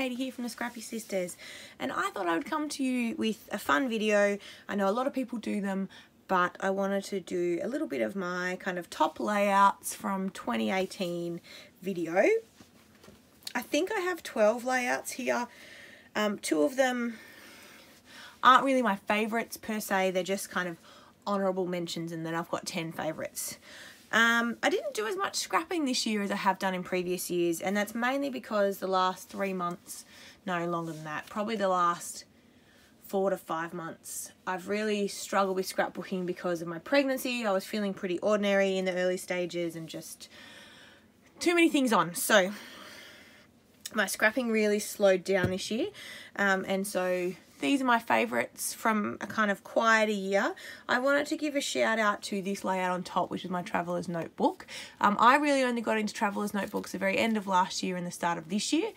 Katie here from the Scrappy Sisters, and I thought I would come to you with a fun video. I know a lot of people do them, but I wanted to do a little bit of my kind of top layouts from 2018 video. I think I have 12 layouts here. 2 of them aren't really my favorites per se, they're just kind of honorable mentions, and then I've got 10 favorites. I didn't do as much scrapping this year as I have done in previous years, and that's mainly because the last 3 months, no longer than that, probably the last 4 to 5 months, I've really struggled with scrapbooking because of my pregnancy. I was feeling pretty ordinary in the early stages and just too many things on. So my scrapping really slowed down this year, and so these are my favourites from a kind of quieter year. I wanted to give a shout out to this layout on top, which is my Traveller's Notebook. I really only got into Traveller's Notebooks the very end of last year and the start of this year.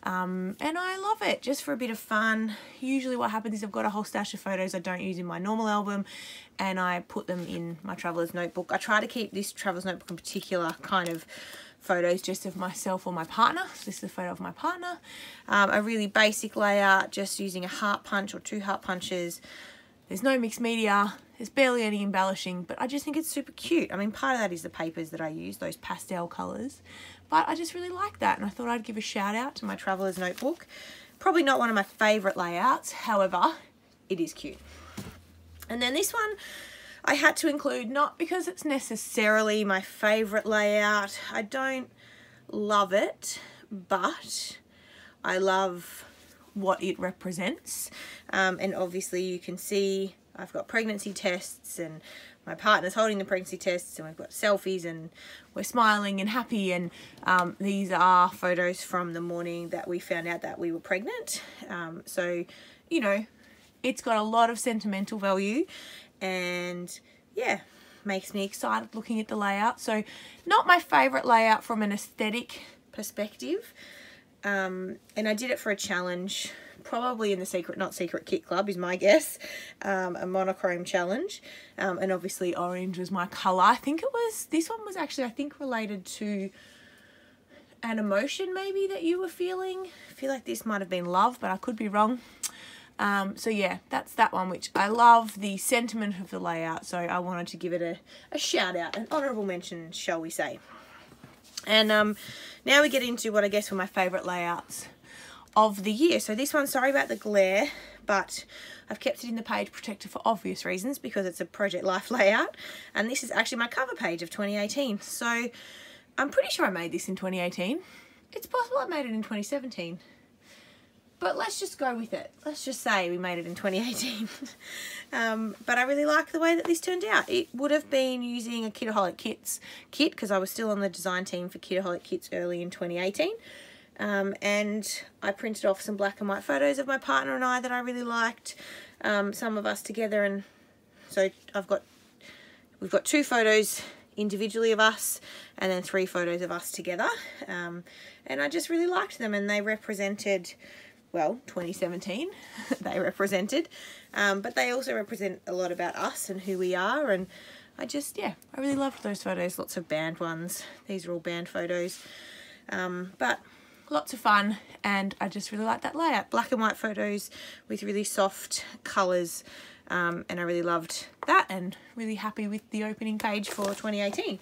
And I love it, just for a bit of fun. Usually what happens is I've got a whole stash of photos I don't use in my normal album, and I put them in my Traveller's Notebook. I try to keep this Traveller's Notebook in particular kind of photos just of myself or my partner. So this is a photo of my partner. A really basic layout, just using a heart punch or 2 heart punches. There's no mixed media, there's barely any embellishing, but I just think it's super cute. I mean, part of that is the papers that I use, those pastel colours, but I just really like that, and I thought I'd give a shout out to my Traveller's Notebook. Probably not one of my favourite layouts, however, it is cute. And then this one I had to include, not because it's necessarily my favourite layout. I don't love it, but I love what it represents. And obviously you can see I've got pregnancy tests, and my partner's holding the pregnancy tests, and we've got selfies, and we're smiling and happy. And these are photos from the morning that we found out that we were pregnant. So, you know, it's got a lot of sentimental value, and yeah, makes me excited looking at the layout. So not my favourite layout from an aesthetic perspective, and I did it for a challenge, probably in the Secret Not Secret Kit Club is my guess, a monochrome challenge, and obviously orange was my colour. I think it was, this one was actually I think related to an emotion maybe that you were feeling. I feel like this might have been love, but I could be wrong. So yeah, that's that one, which I love the sentiment of the layout, so I wanted to give it a shout out, an honourable mention, shall we say. And now we get into what I guess were my favourite layouts of the year. So this one, sorry about the glare, but I've kept it in the page protector for obvious reasons, because it's a Project Life layout, and this is actually my cover page of 2018. So I'm pretty sure I made this in 2018. It's possible I made it in 2017. But let's just go with it. Let's just say we made it in 2018. But I really like the way that this turned out. It would have been using a Kitaholic Kits kit, because I was still on the design team for Kitaholic Kits early in 2018. And I printed off some black and white photos of my partner and I that I really liked. Some of us together, and so we've got 2 photos individually of us, and then 3 photos of us together. And I just really liked them, and they represented, well, 2017 they represented, but they also represent a lot about us and who we are. And I just, yeah, I really loved those photos. Lots of band ones. These are all band photos, but lots of fun, and I just really like that layout. Black and white photos with really soft colours, and I really loved that, and really happy with the opening page for 2018.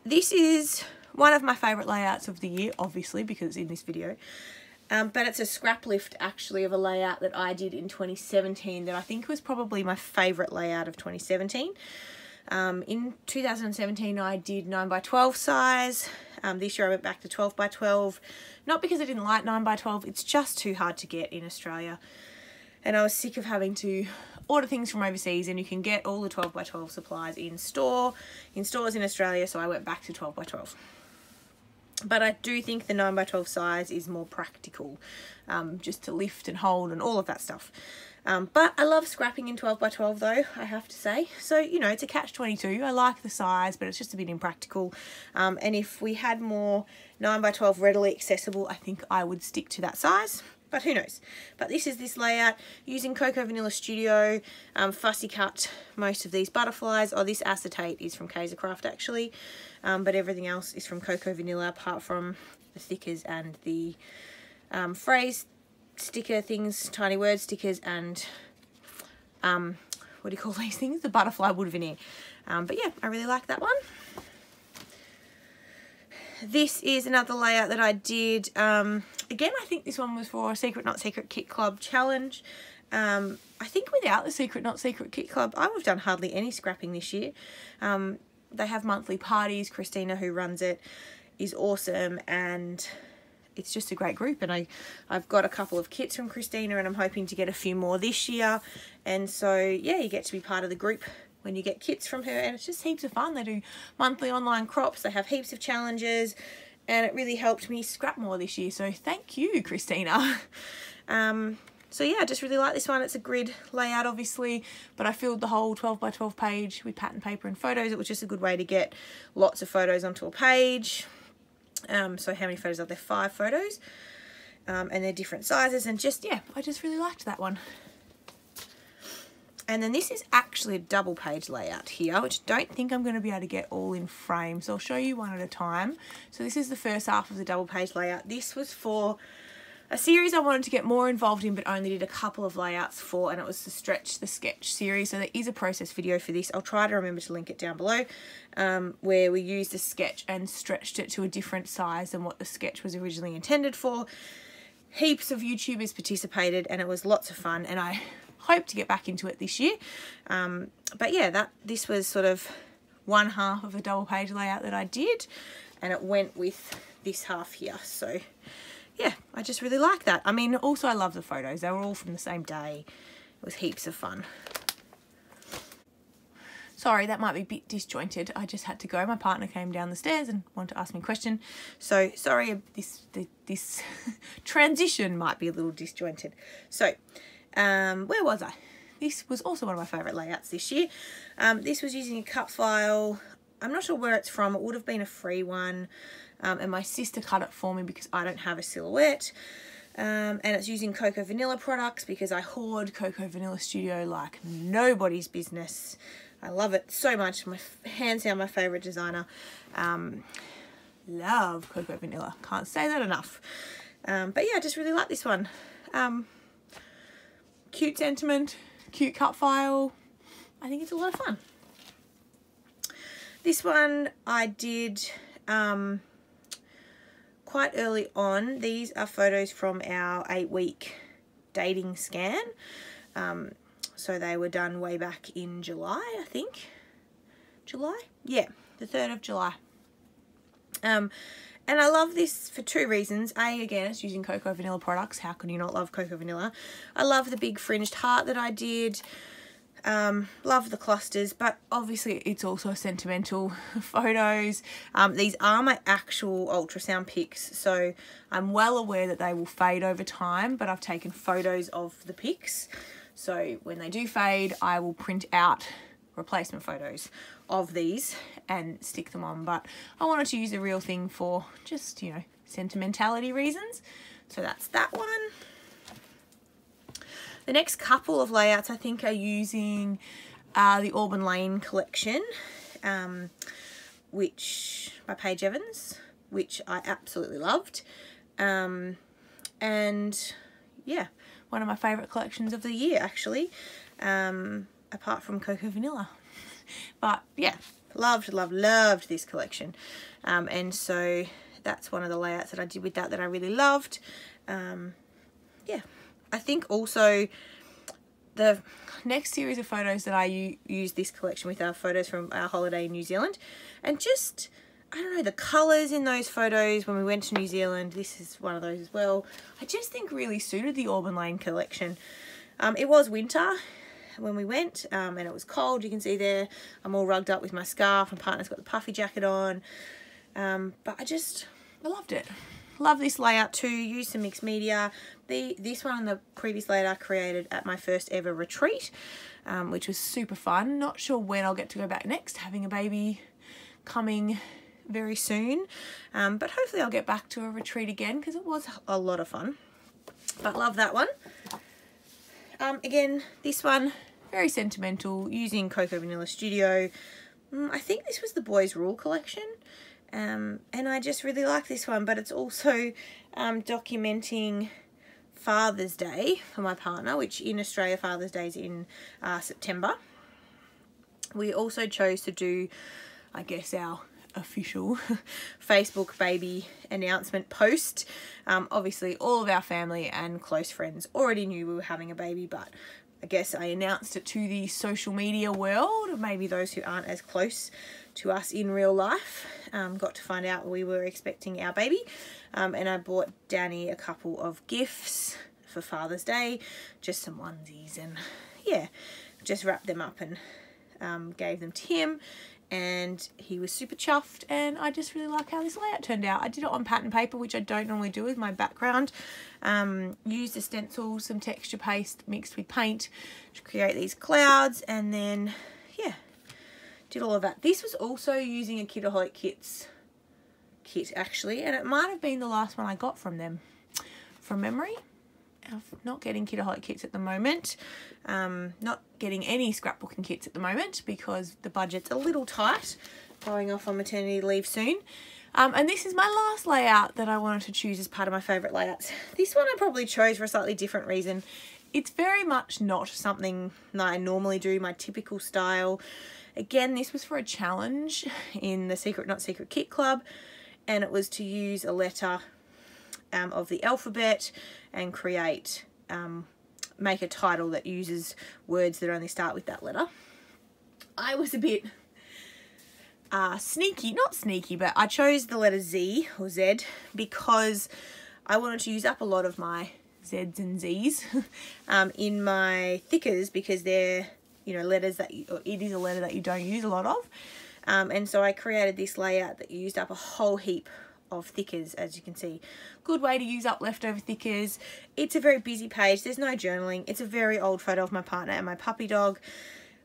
This is one of my favourite layouts of the year, obviously, because it's in this video. But it's a scrap lift, actually, of a layout that I did in 2017 that I think was probably my favourite layout of 2017. In 2017, I did 9x12 size. This year I went back to 12x12. Not because I didn't like 9x12, it's just too hard to get in Australia. And I was sick of having to order things from overseas, and you can get all the 12x12 supplies in stores in Australia, so I went back to 12x12. But I do think the 9x12 size is more practical, just to lift and hold and all of that stuff. But I love scrapping in 12x12 though, I have to say. So, you know, it's a catch-22. I like the size, but it's just a bit impractical. And if we had more 9x12 readily accessible, I think I would stick to that size. But who knows. But this is this layout using Cocoa Vanilla Studio, fussy cut most of these butterflies. Oh, this acetate is from Kaisercraft actually, but everything else is from Cocoa Vanilla apart from stickers and the phrase sticker things, tiny word stickers, and what do you call these things? The butterfly wood veneer. But yeah, I really like that one. This is another layout that I did. Again, I think this one was for a Secret Not Secret Kit Club challenge. I think without the Secret Not Secret Kit Club, I would have done hardly any scrapping this year. They have monthly parties. Christina, who runs it, is awesome, and it's just a great group. And I've got a couple of kits from Christina, and I'm hoping to get a few more this year. And so, yeah, you get to be part of the group when you get kits from her, and it's just heaps of fun. They do monthly online crops, they have heaps of challenges, and it really helped me scrap more this year. So thank you, Christina. So yeah, I just really like this one. It's a grid layout, obviously, but I filled the whole 12 by 12 page with pattern paper and photos. It was just a good way to get lots of photos onto a page. So how many photos are there? 5 photos. And they're different sizes, and just, yeah, I just really liked that one. And then this is actually a double page layout here, which I don't think I'm going to be able to get all in frame. So I'll show you one at a time. So this is the first half of the double page layout. This was for a series I wanted to get more involved in, but only did a couple of layouts for, and it was the Stretch the Sketch series. So there is a process video for this. I'll try to remember to link it down below, where we used the sketch and stretched it to a different size than what the sketch was originally intended for. Heaps of YouTubers participated, and it was lots of fun, and I hope to get back into it this year. But yeah, this was sort of one half of a double page layout that I did, and it went with this half here. So yeah, I just really like that. I mean, also I love the photos. They were all from the same day. It was heaps of fun. Sorry, that might be a bit disjointed. I just had to go. My partner came down the stairs and wanted to ask me a question. So sorry, this transition might be a little disjointed. So where was I? This was also one of my favourite layouts this year. This was using a cut file. I'm not sure where it's from. It would have been a free one. And my sister cut it for me because I don't have a silhouette. And it's using Cocoa Vanilla products because I hoard Cocoa Vanilla Studio like nobody's business. I love it so much. Hands down my favourite designer. Love Cocoa Vanilla. Can't say that enough. But yeah, I just really like this one. Cute sentiment, cute cut file. I think it's a lot of fun. This one I did quite early on. These are photos from our 8-week dating scan. So they were done way back in July, I think. July? Yeah, the 3rd of July. And I love this for 2 reasons. A, again, it's using Cocoa Vanilla products. How can you not love Cocoa Vanilla? I love the big fringed heart that I did. Love the clusters, but obviously it's also sentimental photos. These are my actual ultrasound pics, so I'm well aware that they will fade over time, but I've taken photos of the pics. So when they do fade, I will print out replacement photos of these and stick them on. But I wanted to use the real thing for just, you know, sentimentality reasons. So that's that one. The next couple of layouts I think are using the Organline Collection, which by Paige Evans, which I absolutely loved. And yeah, one of my favourite collections of the year actually, apart from Cocoa Vanilla. But yeah, loved this collection. And so that's one of the layouts that I did with that I really loved. Yeah. I think also the next series of photos that I use this collection with are photos from our holiday in New Zealand, and just, I don't know, the colours in those photos when we went to New Zealand, this is one of those as well, I just think really suited the Organline Collection. It was winter when we went, and it was cold. You can see there I'm all rugged up with my scarf, my partner's got the puffy jacket on, but I loved it. Love this layout too. Use some mixed media. This one and the previous layout I created at my first ever retreat, which was super fun. Not sure when I'll get to go back next, having a baby coming very soon, but hopefully I'll get back to a retreat again because it was a lot of fun. But love that one. Again, this one very sentimental, using Cocoa Vanilla Studio. I think this was the Boys Rule collection. And I just really like this one, but it's also documenting Father's Day for my partner, which in Australia Father's Day is in September. We also chose to do, I guess, our official Facebook baby announcement post. Obviously all of our family and close friends already knew we were having a baby, but I guess I announced it to the social media world. Maybe those who aren't as close to us in real life got to find out we were expecting our baby. And I bought Danny a couple of gifts for Father's Day, just some onesies, and yeah, just wrapped them up and gave them to him. And he was super chuffed, and I just really like how this layout turned out. I did it on pattern paper, which I don't normally do as my background. Used a stencil, some texture paste mixed with paint to create these clouds, and then yeah, did all of that. This was also using a Kitaholic Kits kit actually, and it might have been the last one I got from them from memory. I'm not getting Kitaholic kits at the moment, not getting any scrapbooking kits at the moment because the budget's a little tight, going off on maternity leave soon. And this is my last layout that I wanted to choose as part of my favourite layouts. This one I probably chose for a slightly different reason. It's very much not something that I normally do, my typical style. Again, this was for a challenge in the Secret Not Secret Kit Club, and it was to use a letter of the alphabet and create, make a title that uses words that only start with that letter. I was a bit sneaky, not sneaky, but I chose the letter Z or Z because I wanted to use up a lot of my Z's and Z's in my thickers, because they're, you know, letters that it is a letter that you don't use a lot of. And so I created this layout that used up a whole heap of thickers, as you can see. Good way to use up leftover thickers. It's a very busy page. There's no journaling. It's a very old photo of my partner and my puppy dog.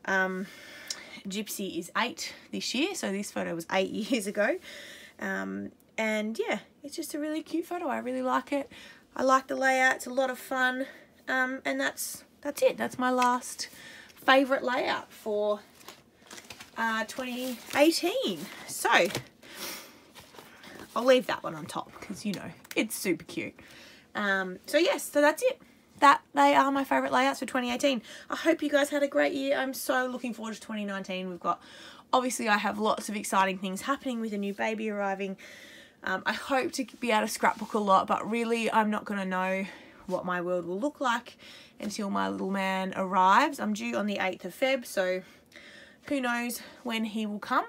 Gypsy is 8 this year, so this photo was 8 years ago. And yeah, it's just a really cute photo. I really like it. I like the layout. It's a lot of fun. And that's it. That's my last favourite layout for 2018. So I'll leave that one on top because, you know, it's super cute. So yes, so that's it. They are my favourite layouts for 2018. I hope you guys had a great year. I'm so looking forward to 2019. We've got, obviously I have lots of exciting things happening with a new baby arriving. I hope to be able to scrapbook a lot, but really I'm not going to know what my world will look like until my little man arrives. I'm due on the 8th of Feb, so who knows when he will come.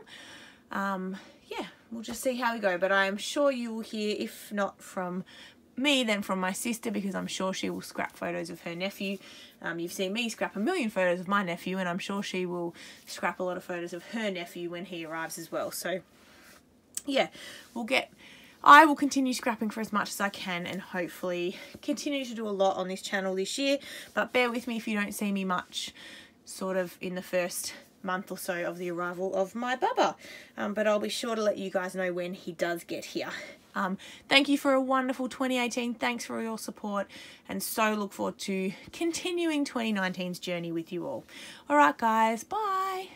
Yeah, we'll just see how we go, but I am sure you will hear, if not from me, then from my sister, because I'm sure she will scrap photos of her nephew. You've seen me scrap a million photos of my nephew, and I'm sure she will scrap a lot of photos of her nephew when he arrives as well. So yeah, I will continue scrapping for as much as I can, and hopefully continue to do a lot on this channel this year, but bear with me if you don't see me much sort of in the first month or so of the arrival of my bubba, but I'll be sure to let you guys know when he does get here. Thank you for a wonderful 2018. Thanks for your support, and so look forward to continuing 2019's journey with you all. Alright guys, bye.